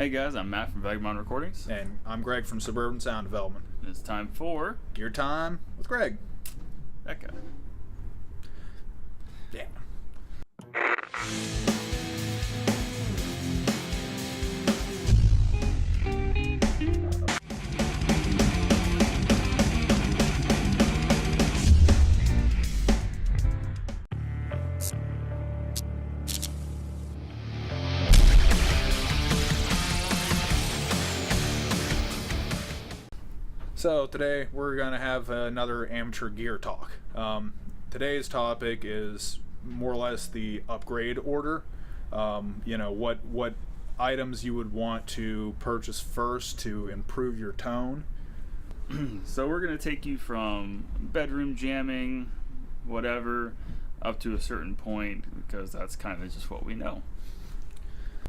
Hey guys, I'm Matt from Vagabond Recordings. And I'm Greg from Suburban Sound Development. And it's time for Gear Time with Greg. that guy. Yeah. So today we're going to have another amateur gear talk. Today's topic is more or less the upgrade order. What items you would want to purchase first to improve your tone. So we're going to take you from bedroom jamming, whatever, up to a certain point, because that's kind of just what we know.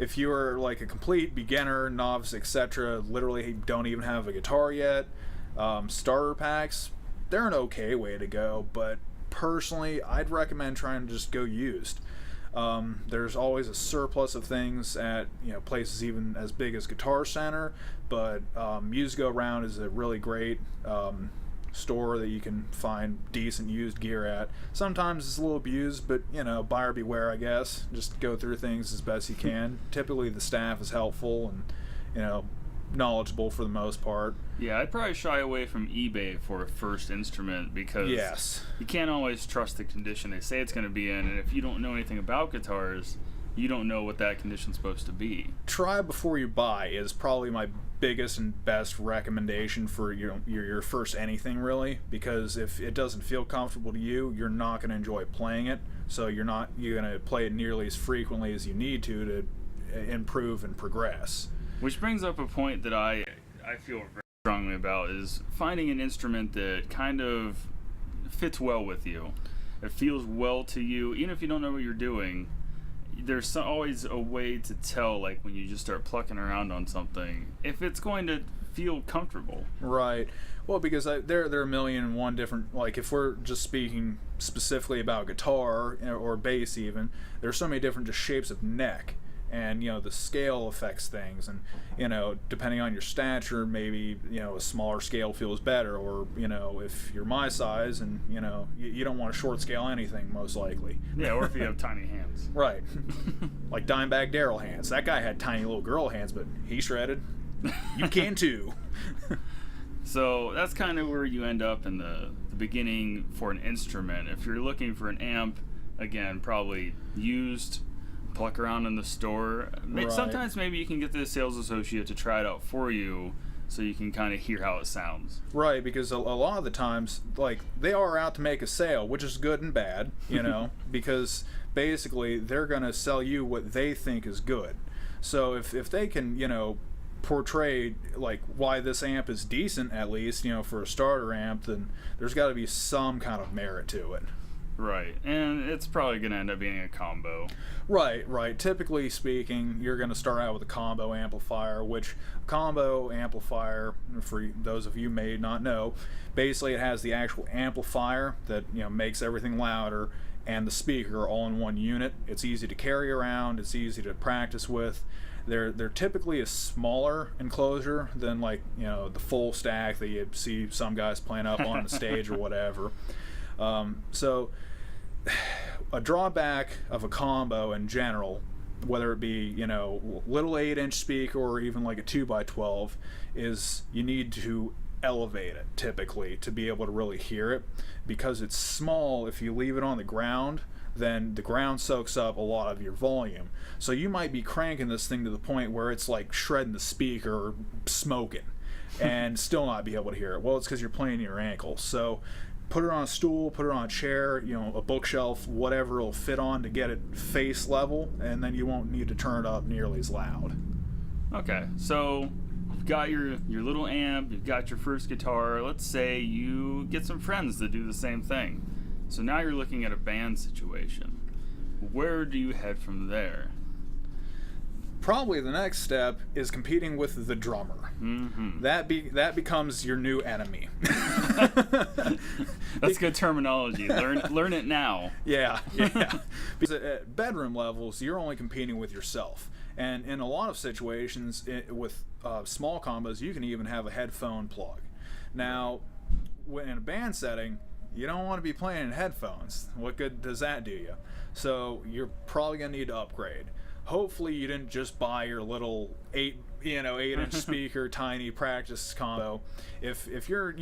If you are like a complete beginner, novice, etc., literally don't even have a guitar yet, starter packs, they're an okay way to go, but personally I'd recommend trying to just go used. There's always a surplus of things at places even as big as Guitar Center, but Used Go Round is a really great store that you can find decent used gear at. Sometimes it's a little abused, but buyer beware, I guess. Just go through things as best you can. Typically the staff is helpful and knowledgeable for the most part. Yeah, I'd probably shy away from eBay for a first instrument because you can't always trust the condition they say it's going to be in, and if you don't know anything about guitars, you don't know what that condition's supposed to be. Try before you buy is probably my biggest and best recommendation for your first anything, really, because if it doesn't feel comfortable to you, you're not going to enjoy playing it, so you're going to play it nearly as frequently as you need to improve and progress. Which brings up a point that I feel very strongly about, is finding an instrument that kind of fits well with you. It feels well to you, even if you don't know what you're doing. There's always a way to tell, like when you just start plucking around on something, if it's going to feel comfortable. Right. Well, because there are a million and one different, like if we're just speaking specifically about guitar or bass even, there's so many different just shapes of neck. And the scale affects things, and depending on your stature, maybe a smaller scale feels better, or if you're my size and you don't want a short scale anything, most likely. Yeah, or if you have tiny hands. Right. Like Dimebag Darrell hands. That guy had tiny little girl hands, but he shredded. You can too. So that's kind of where you end up in the beginning for an instrument. If you're looking for an amp, again, probably used. Pluck around in the store. Right. Sometimes maybe you can get the sales associate to try it out for you so you can kind of hear how it sounds. Right, because a lot of the times, like, they are out to make a sale, which is good and bad, because basically they're going to sell you what they think is good. So if they can, portray like why this amp is decent, at least, for a starter amp, then there's got to be some kind of merit to it. Right, and it's probably going to end up being a combo. Right. Typically speaking, you're going to start out with a combo amplifier, which combo amplifier, for those of you may not know, basically it has the actual amplifier that makes everything louder and the speaker all in one unit. It's easy to carry around, it's easy to practice with. They're typically a smaller enclosure than like the full stack that you see some guys playing up on the stage or whatever. So a drawback of a combo in general, whether it be little 8-inch speaker or even like a 2x12, is you need to elevate it typically to be able to really hear it, because it's small. If you leave it on the ground, then the ground soaks up a lot of your volume, so you might be cranking this thing to the point where it's like shredding the speaker or smoking and still not be able to hear it. Well, it's because you're playing your ankle. So put it on a stool, put it on a chair, a bookshelf, whatever it'll fit on to get it face level, and then you won't need to turn it up nearly as loud. Okay, so you've got your little amp, you've got your first guitar. Let's say you get some friends that do the same thing. So now you're looking at a band situation. Where do you head from there? Probably the next step is competing with the drummer. Mm-hmm. That becomes your new enemy. That's good terminology. Learn it now. Yeah. Because at bedroom levels, you're only competing with yourself. And in a lot of situations with small combos, you can even have a headphone plug. Now, when in a band setting, you don't want to be playing in headphones. What good does that do you? So you're probably gonna need to upgrade. Hopefully, you didn't just buy your little 8-inch speaker tiny practice combo. If you're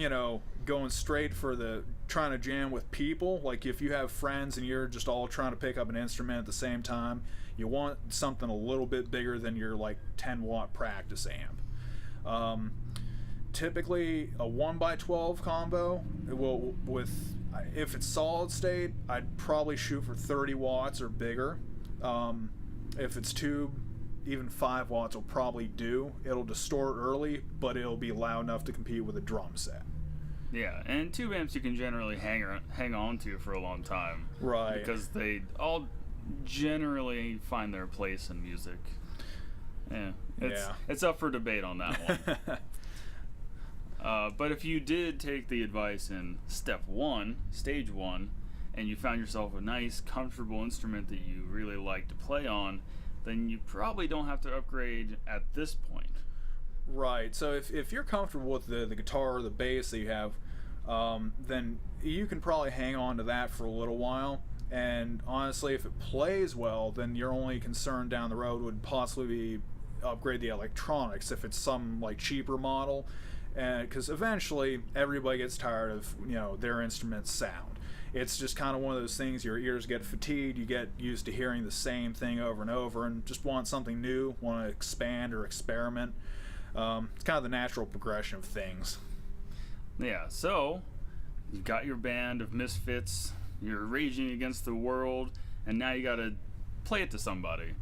going straight for the trying to jam with people, like if you have friends and you're just all trying to pick up an instrument at the same time, you want something a little bit bigger than your like 10-watt practice amp. Typically a 1x12 combo if it's solid state, I'd probably shoot for 30 watts or bigger. If it's tube, even 5 watts will probably do. It'll distort early, but it'll be loud enough to compete with a drum set. Yeah, and tube amps you can generally hang on to for a long time. Right. Because they all generally find their place in music. Yeah. It's up for debate on that one. But if you did take the advice in stage one, and you found yourself a nice, comfortable instrument that you really like to play on, then you probably don't have to upgrade at this point. Right. So if you're comfortable with the guitar or the bass that you have, then you can probably hang on to that for a little while. And honestly, if it plays well, then your only concern down the road would possibly be upgrade the electronics if it's some like cheaper model. Because eventually everybody gets tired of their instrument's sound. It's just kind of one of those things, your ears get fatigued, you get used to hearing the same thing over and over and just want something new, want to expand or experiment. It's kind of the natural progression of things. Yeah, so you've got your band of misfits, you're raging against the world, and now you got to play it to somebody.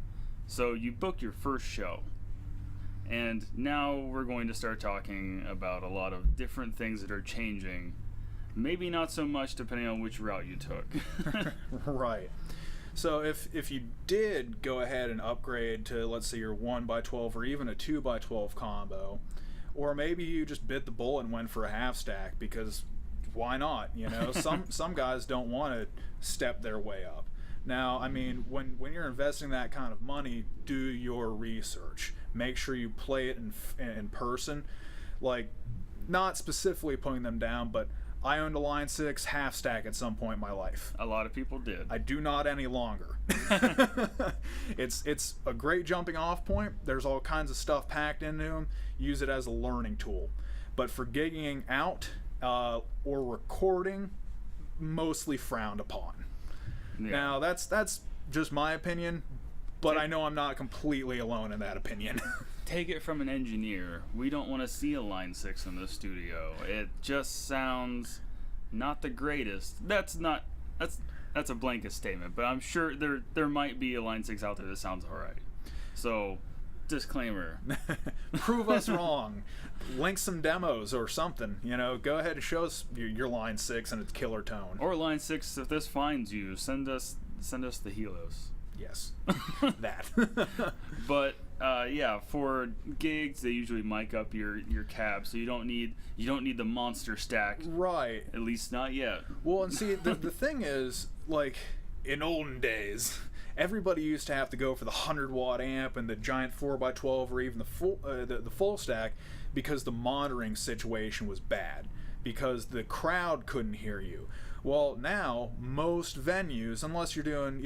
So you book your first show. And now we're going to start talking about a lot of different things that are changing. Maybe not so much depending on which route you took. Right. So if you did go ahead and upgrade to, let's say, your 1x12 or even a 2x12 combo, or maybe you just bit the bullet and went for a half stack because why not? Some guys don't want to step their way up. Now, I mean, when you're investing that kind of money, do your research. Make sure you play it in person. Like, not specifically putting them down, but I owned a Line 6 half stack at some point in my life. A lot of people did. I do not any longer. It's a great jumping off point. There's all kinds of stuff packed into them. Use it as a learning tool. But for gigging out or recording, mostly frowned upon. Yeah. Now, that's just my opinion, but I know I'm not completely alone in that opinion. Take it from an engineer. We don't want to see a Line 6 in the studio. It just sounds not the greatest. That's a blanket statement, but I'm sure there might be a Line 6 out there that sounds alright. So, disclaimer. Prove us wrong. Link some demos or something. Go ahead and show us your Line 6 and its killer tone. Or Line 6, if this finds you, send us the Helos. Yes. That. But yeah, for gigs they usually mic up your cab, so you don't need the monster stack. Right. At least not yet. Well, and see, the thing is, like, in olden days, everybody used to have to go for the 100-watt amp and the giant 4x12 or even the full stack because the monitoring situation was bad, because the crowd couldn't hear you. Well, now most venues, unless you're doing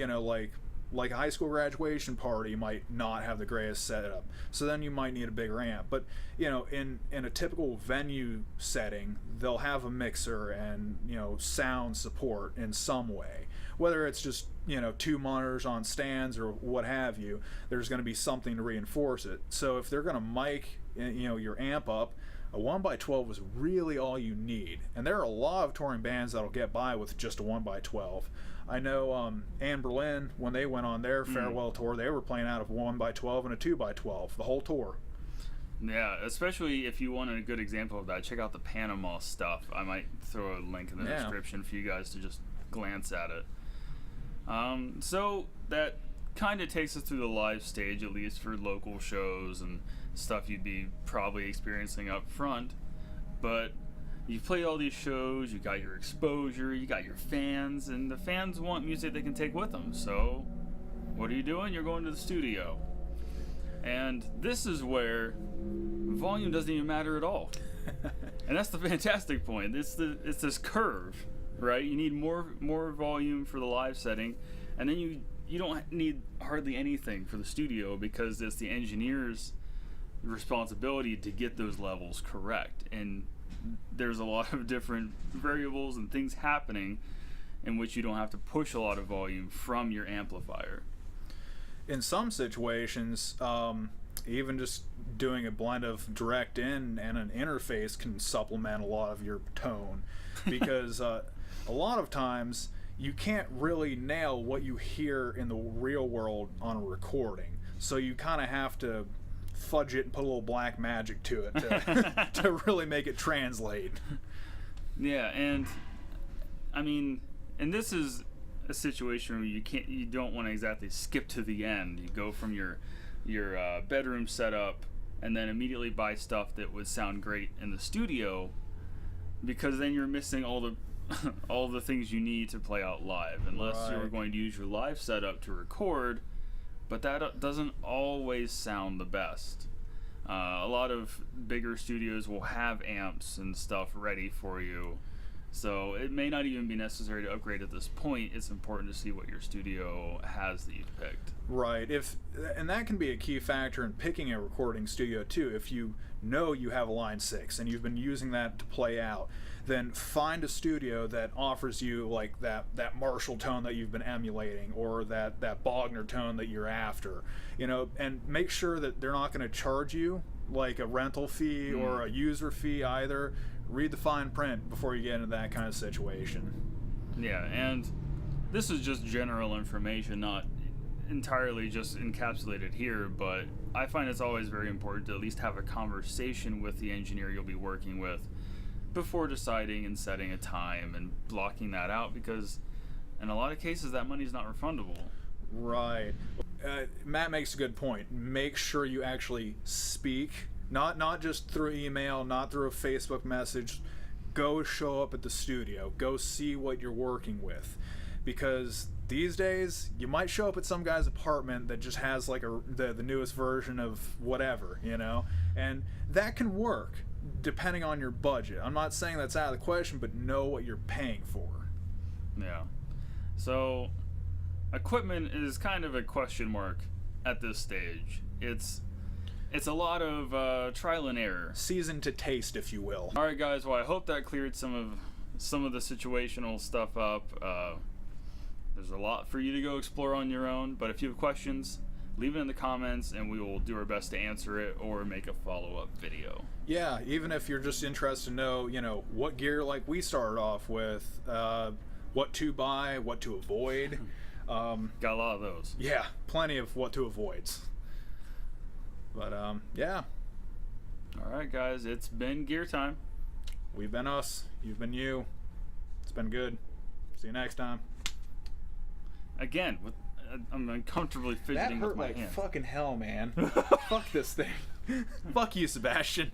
like a high school graduation party, might not have the greatest setup, so then you might need a bigger amp. But in a typical venue setting, they'll have a mixer and sound support in some way, whether it's just 2 monitors on stands or what have you. There's going to be something to reinforce it. So if they're going to mic your amp up, a 1x12 was really all you need. And there are a lot of touring bands that'll get by with just a 1x12. I know Anne Berlin, when they went on their farewell tour, they were playing out of 1x12 and a 2x12 the whole tour. Yeah, especially if you want a good example of that, check out the Panama stuff. I might throw a link in the description for you guys to just glance at it. So that kind of takes us through the live stage, at least for local shows and stuff you'd be probably experiencing up front. But you play all these shows, you got your exposure, you got your fans, and the fans want music they can take with them. So what are you doing? You're going to the studio. And this is where volume doesn't even matter at all. And that's the fantastic point. It's this curve, right? You need more volume for the live setting, and then you don't need hardly anything for the studio, because it's the engineer's responsibility to get those levels correct. And there's a lot of different variables and things happening in which you don't have to push a lot of volume from your amplifier. In some situations, even just doing a blend of direct in and an interface can supplement a lot of your tone, because a lot of times you can't really nail what you hear in the real world on a recording, so you kind of have to fudge it and put a little black magic to it to, to really make it translate. Yeah, and I mean, and this is a situation where you don't want to exactly skip to the end. You go from your bedroom setup and then immediately buy stuff that would sound great in the studio, because then you're missing all the things you need to play out live, unless you're going to use your live setup to record, but that doesn't always sound the best. A lot of bigger studios will have amps and stuff ready for you, so it may not even be necessary to upgrade at this point. It's important to see what your studio has that you've picked. Right. And that can be a key factor in picking a recording studio too. If you know you have a Line 6 and you've been using that to play out, then find a studio that offers you like that Marshall tone that you've been emulating, or that Bogner tone that you're after. And make sure that they're not going to charge you like a rental fee or a user fee either. Read the fine print before you get into that kind of situation. Yeah, and this is just general information, not entirely just encapsulated here, but I find it's always very important to at least have a conversation with the engineer you'll be working with before deciding and setting a time and blocking that out, because in a lot of cases that money is not refundable. Right. Matt makes a good point. Make sure you actually speak, not just through email, not through a Facebook message. Go show up at the studio. Go see what you're working with, because these days you might show up at some guy's apartment that just has like the newest version of whatever, and that can work depending on your budget. I'm not saying that's out of the question, but know what you're paying for. Yeah. So equipment is kind of a question mark at this stage. It's a lot of trial and error. Season to taste, if you will. All right, guys. Well, I hope that cleared some of the situational stuff up. There's a lot for you to go explore on your own, but if you have questions, leave it in the comments and we will do our best to answer it or make a follow-up video. Yeah, even if you're just interested to know, what gear like we started off with, what to buy, what to avoid. Got a lot of those. Yeah, plenty of what to avoids. But yeah. All right, guys, it's been gear time. We've been us. You've been you. It's been good. See you next time. Again, I'm uncomfortably fidgeting with my hand. Fucking hell, man. Fuck this thing. Fuck you, Sebastian.